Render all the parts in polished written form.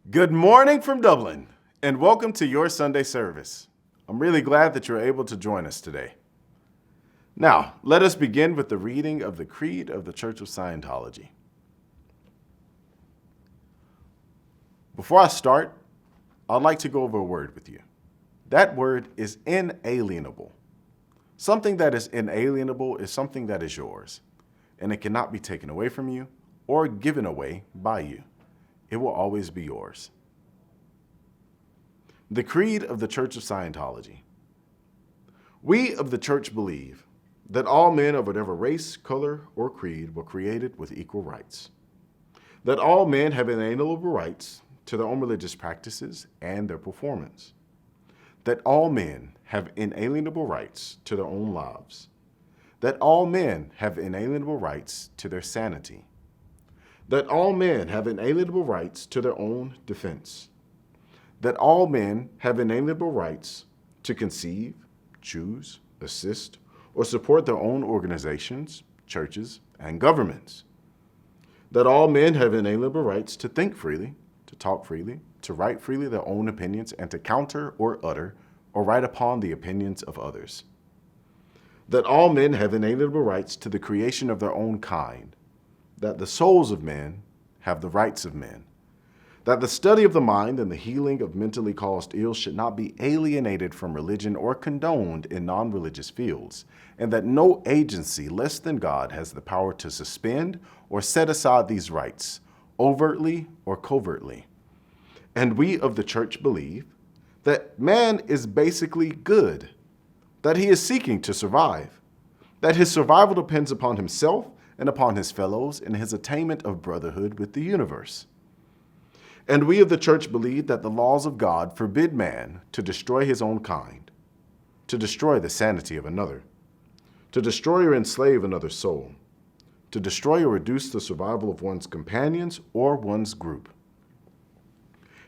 Good morning from Dublin, and welcome to your Sunday service. I'm really glad that you're able to join us today. Now, let us begin with the reading of the Creed of the Church of Scientology. Before I start, I'd like to go over a word with you. That word is inalienable. Something that is inalienable is something that is yours, and it cannot be taken away from you or given away by you. It will always be yours. The Creed of the Church of Scientology. We of the Church believe that all men of whatever race, color, or creed were created with equal rights. That all men have inalienable rights to their own religious practices and their performance. That all men have inalienable rights to their own lives. That all men have inalienable rights to their sanity. That all men have inalienable rights to their own defense. That all men have inalienable rights to conceive, choose, assist, or support their own organizations, churches, and governments. That all men have inalienable rights to think freely, to talk freely, to write freely their own opinions, and to counter or utter or write upon the opinions of others. That all men have inalienable rights to the creation of their own kind. That the souls of men have the rights of men, that the study of the mind and the healing of mentally caused ills should not be alienated from religion or condoned in non-religious fields, and that no agency less than God has the power to suspend or set aside these rights, overtly or covertly. And we of the Church believe that man is basically good, that he is seeking to survive, that his survival depends upon himself and upon his fellows in his attainment of brotherhood with the universe. And we of the Church believe that the laws of God forbid man to destroy his own kind, to destroy the sanity of another, to destroy or enslave another's soul, to destroy or reduce the survival of one's companions or one's group.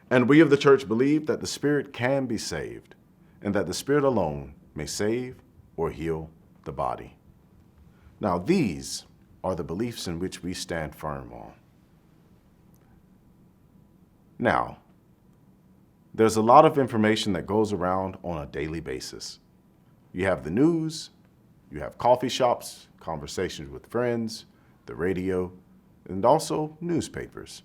And we of the Church believe that the spirit can be saved, and that the spirit alone may save or heal the body. Now, these are the beliefs in which we stand firm on. Now, there's a lot of information that goes around on a daily basis. You have the news, you have coffee shops, conversations with friends, the radio, and also newspapers.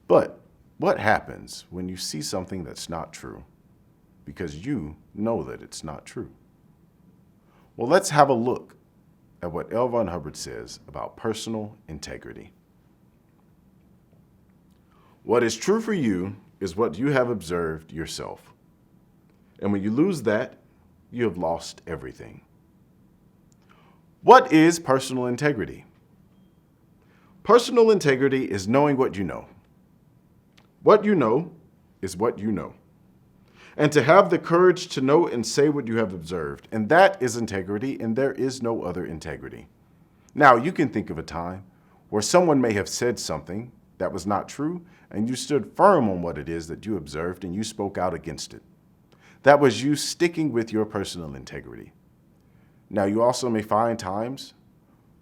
But what happens when you see something that's not true? Because you know that it's not true. Well, let's have a look at what L. Ron Hubbard says about personal integrity. What is true for you is what you have observed yourself. And when you lose that, you have lost everything. What is personal integrity? Personal integrity is knowing what you know. What you know is what you know. And to have the courage to know and say what you have observed. And that is integrity, and there is no other integrity. Now, you can think of a time where someone may have said something that was not true, and you stood firm on what it is that you observed, and you spoke out against it. That was you sticking with your personal integrity. Now, you also may find times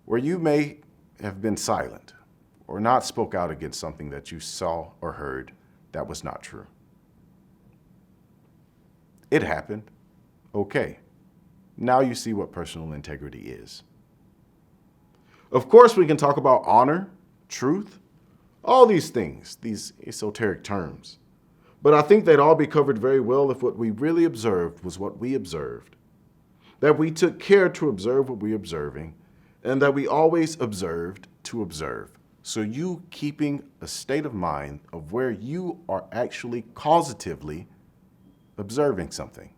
where you may have been silent or not spoke out against something that you saw or heard that was not true. It happened. Okay. Now you see what personal integrity is. Of course, we can talk about honor, truth, all these things, these esoteric terms. But I think they'd all be covered very well if what we really observed was what we observed. That we took care to observe what we're observing, and that we always observed to observe. So you keeping a state of mind of where you are actually causatively observing something.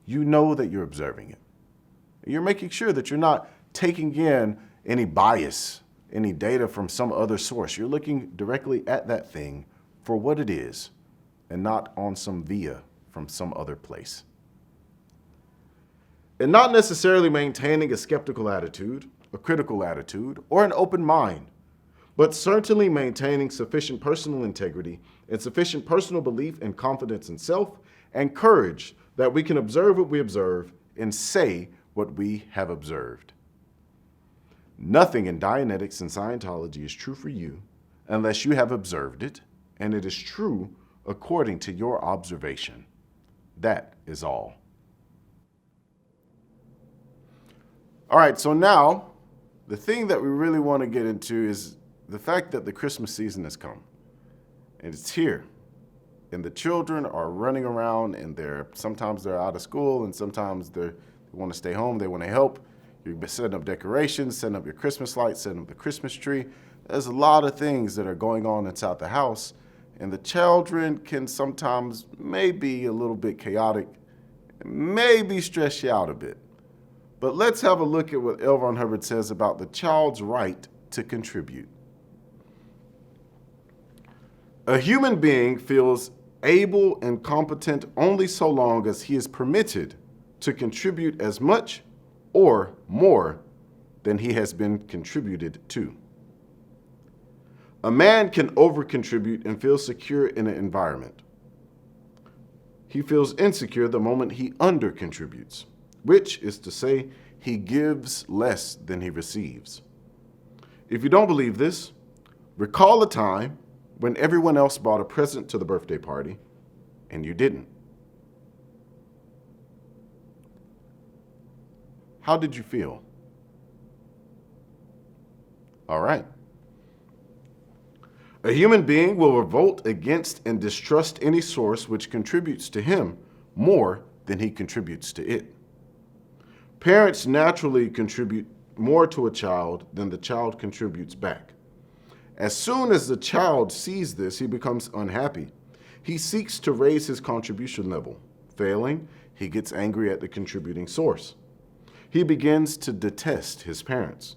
You know that you're observing it. You're making sure that you're not taking in any bias, any data from some other source. You're looking directly at that thing for what it is and not on some via from some other place. And not necessarily maintaining a skeptical attitude, a critical attitude, or an open mind, but certainly maintaining sufficient personal integrity and sufficient personal belief and confidence in self and courage that we can observe what we observe and say what we have observed. Nothing in Dianetics and Scientology is true for you unless you have observed it and it is true according to your observation. That is all. All right, so now the thing that we really want to get into is the fact that the Christmas season has come, and it's here. And the children are running around, and sometimes they're out of school, and sometimes they want to stay home, they want to help. You've been setting up decorations, setting up your Christmas lights, setting up the Christmas tree. There's a lot of things that are going on inside the house, and the children can sometimes maybe a little bit chaotic, maybe stress you out a bit. But let's have a look at what L. Ron Hubbard says about the child's right to contribute. A human being feels able and competent only so long as he is permitted to contribute as much or more than he has been contributed to. A man can over-contribute and feel secure in an environment. He feels insecure the moment he under-contributes, which is to say, he gives less than he receives. If you don't believe this, recall a time when everyone else bought a present to the birthday party and you didn't. How did you feel? All right. A human being will revolt against and distrust any source which contributes to him more than he contributes to it. Parents naturally contribute more to a child than the child contributes back. As soon as the child sees this, he becomes unhappy. He seeks to raise his contribution level. Failing, he gets angry at the contributing source. He begins to detest his parents.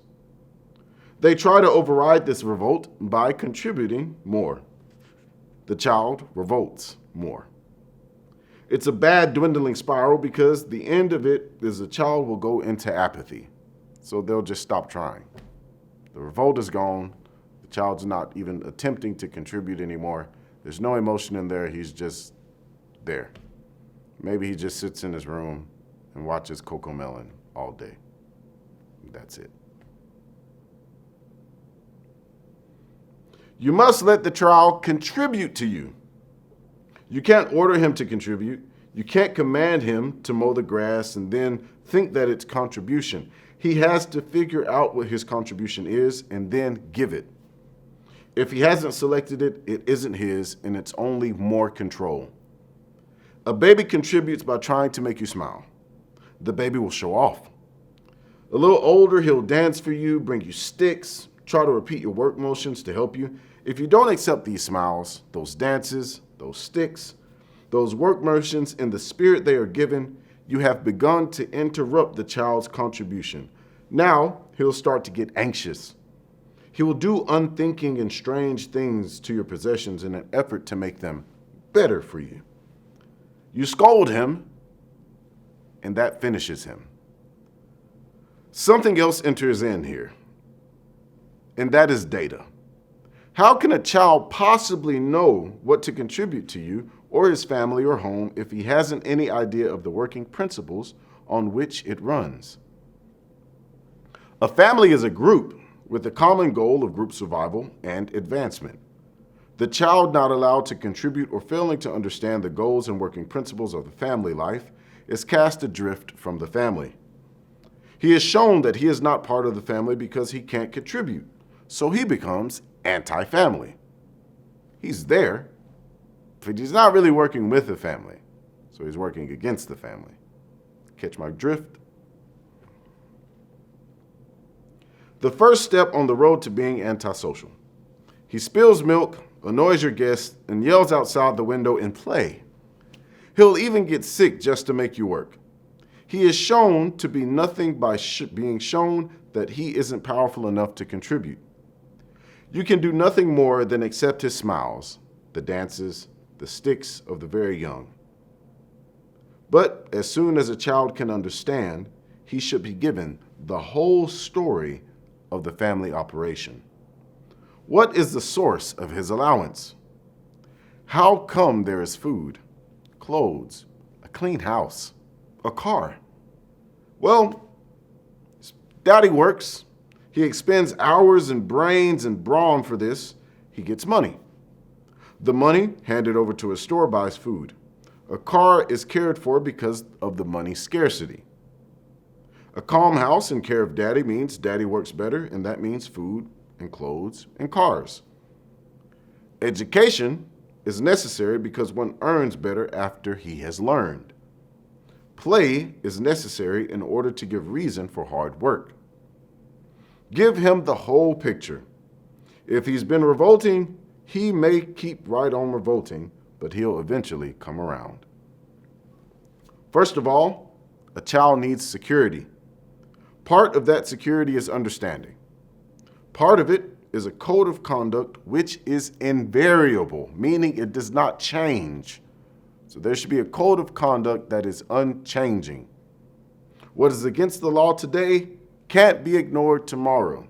They try to override this revolt by contributing more. The child revolts more. It's a bad dwindling spiral because the end of it is the child will go into apathy. So they'll just stop trying. The revolt is gone. The child's not even attempting to contribute anymore. There's no emotion in there. He's just there. Maybe he just sits in his room and watches Cocomelon all day. That's it. You must let the child contribute to you. You can't order him to contribute. You can't command him to mow the grass and then think that it's contribution. He has to figure out what his contribution is and then give it. If he hasn't selected it, it isn't his, and it's only more control. A baby contributes by trying to make you smile. The baby will show off. A little older, he'll dance for you, bring you sticks, try to repeat your work motions to help you. If you don't accept these smiles, those dances, those sticks, those work motions in the spirit they are given, you have begun to interrupt the child's contribution. Now, he'll start to get anxious. He will do unthinking and strange things to your possessions in an effort to make them better for you. You scold him, and that finishes him. Something else enters in here, and that is data. How can a child possibly know what to contribute to you or his family or home if he hasn't any idea of the working principles on which it runs? A family is a group with a common goal of group survival and advancement. The child not allowed to contribute or failing to understand the goals and working principles of the family life is cast adrift from the family. He is shown that he is not part of the family because he can't contribute, so he becomes anti-family. He's there, but he's not really working with the family, so he's working against the family. Catch my drift? The first step on the road to being antisocial. He spills milk, annoys your guests, and yells outside the window in play. He'll even get sick just to make you work. He is shown to be nothing by being shown that he isn't powerful enough to contribute. You can do nothing more than accept his smiles, the dances, the sticks of the very young. But as soon as a child can understand, he should be given the whole story of the family operation. What is the source of his allowance? How come there is food, clothes, a clean house, a car? Well, daddy works. He expends hours and brains and brawn for this. He gets money. The money handed over to a store buys food. A car is cared for because of the money scarcity. A calm house in care of daddy means daddy works better, and that means food and clothes and cars. Education is necessary because one earns better after he has learned. Play is necessary in order to give reason for hard work. Give him the whole picture. If he's been revolting, he may keep right on revolting, but he'll eventually come around. First of all, a child needs security. Part of that security is understanding. Part of it is a code of conduct which is invariable, meaning it does not change. So there should be a code of conduct that is unchanging. What is against the law today can't be ignored tomorrow.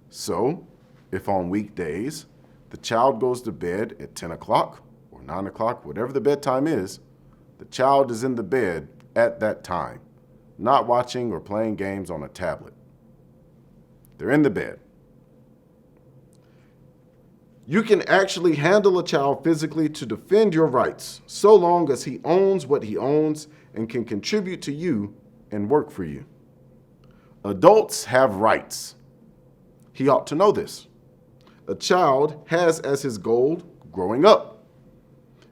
So, if on weekdays the child goes to bed at 10 o'clock or 9 o'clock, whatever the bedtime is, the child is in the bed at that time, not watching or playing games on a tablet. They're in the bed. You can actually handle a child physically to defend your rights, so long as he owns what he owns and can contribute to you and work for you. Adults have rights. He ought to know this. A child has as his goal growing up.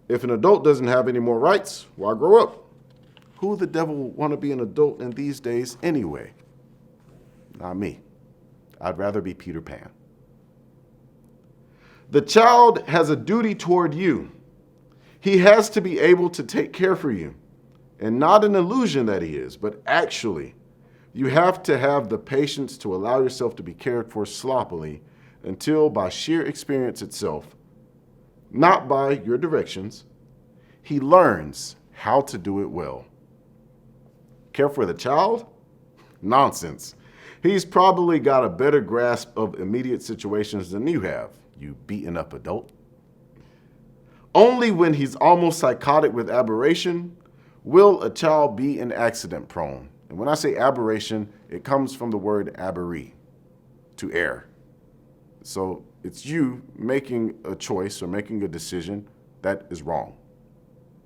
If an adult doesn't have any more rights, why grow up? Who the devil would want to be an adult in these days anyway? Not me. I'd rather be Peter Pan. The child has a duty toward you. He has to be able to take care for you. And not an illusion that he is, but actually, you have to have the patience to allow yourself to be cared for sloppily until by sheer experience itself, not by your directions, he learns how to do it well. Care for the child? Nonsense. He's probably got a better grasp of immediate situations than you have, you beaten up adult. Only when he's almost psychotic with aberration will a child be an accident prone. And when I say aberration, it comes from the word aberree, to err. So it's you making a choice or making a decision that is wrong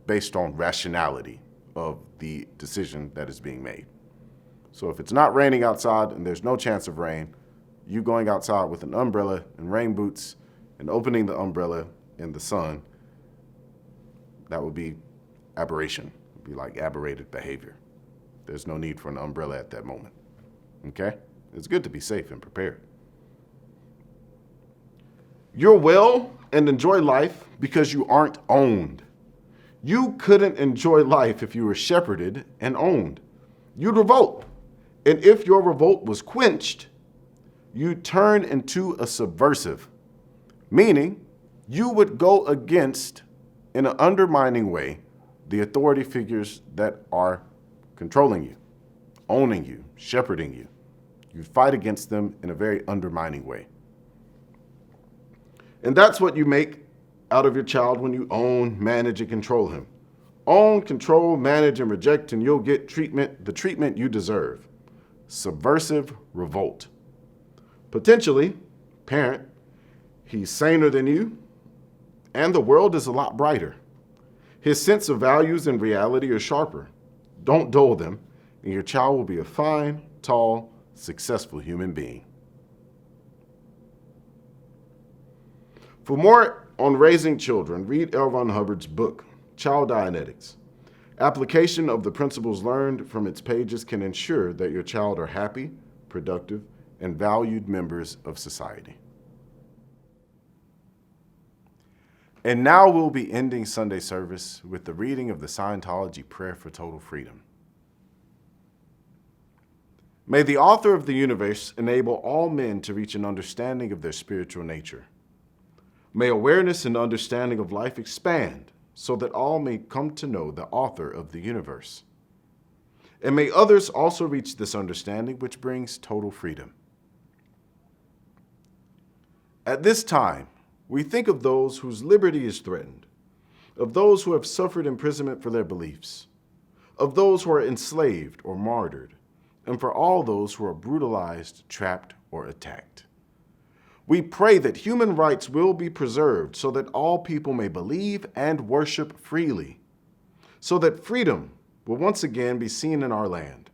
based on rationality of the decision that is being made. So if it's not raining outside and there's no chance of rain, you going outside with an umbrella and rain boots and opening the umbrella in the sun, that would be aberration. It would be like aberrated behavior. There's no need for an umbrella at that moment. Okay? It's good to be safe and prepared. You're well and enjoy life because you aren't owned. You couldn't enjoy life if you were shepherded and owned. You'd revolt. And if your revolt was quenched, you'd turn into a subversive, meaning you would go against, in an undermining way, the authority figures that are controlling you, owning you, shepherding you. You fight against them in a very undermining way. And that's what you make out of your child when you own, manage, and control him. Own, control, manage, and reject, and you'll get the treatment you deserve. Subversive revolt. Potentially, parent, he's saner than you, and the world is a lot brighter. His sense of values and reality are sharper. Don't dull them, and your child will be a fine, tall, successful human being. For more on raising children, read L. Ron Hubbard's book, Child Dianetics. Application of the principles learned from its pages can ensure that your child are happy, productive, and valued members of society. And now we'll be ending Sunday service with the reading of the Scientology Prayer for Total Freedom. May the author of the universe enable all men to reach an understanding of their spiritual nature. May awareness and understanding of life expand so that all may come to know the author of the universe. And may others also reach this understanding which brings total freedom. At this time, we think of those whose liberty is threatened, of those who have suffered imprisonment for their beliefs, of those who are enslaved or martyred, and for all those who are brutalized, trapped, or attacked. We pray that human rights will be preserved so that all people may believe and worship freely, so that freedom will once again be seen in our land.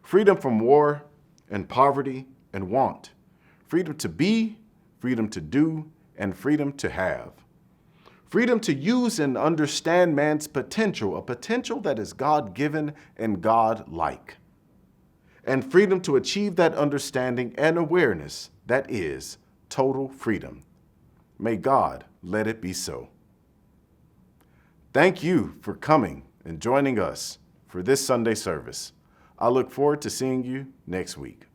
Freedom from war and poverty and want. Freedom to be, freedom to do, and freedom to have. Freedom to use and understand man's potential, a potential that is God-given and God-like. And freedom to achieve that understanding and awareness that is total freedom. May God let it be so. Thank you for coming and joining us for this Sunday service. I look forward to seeing you next week.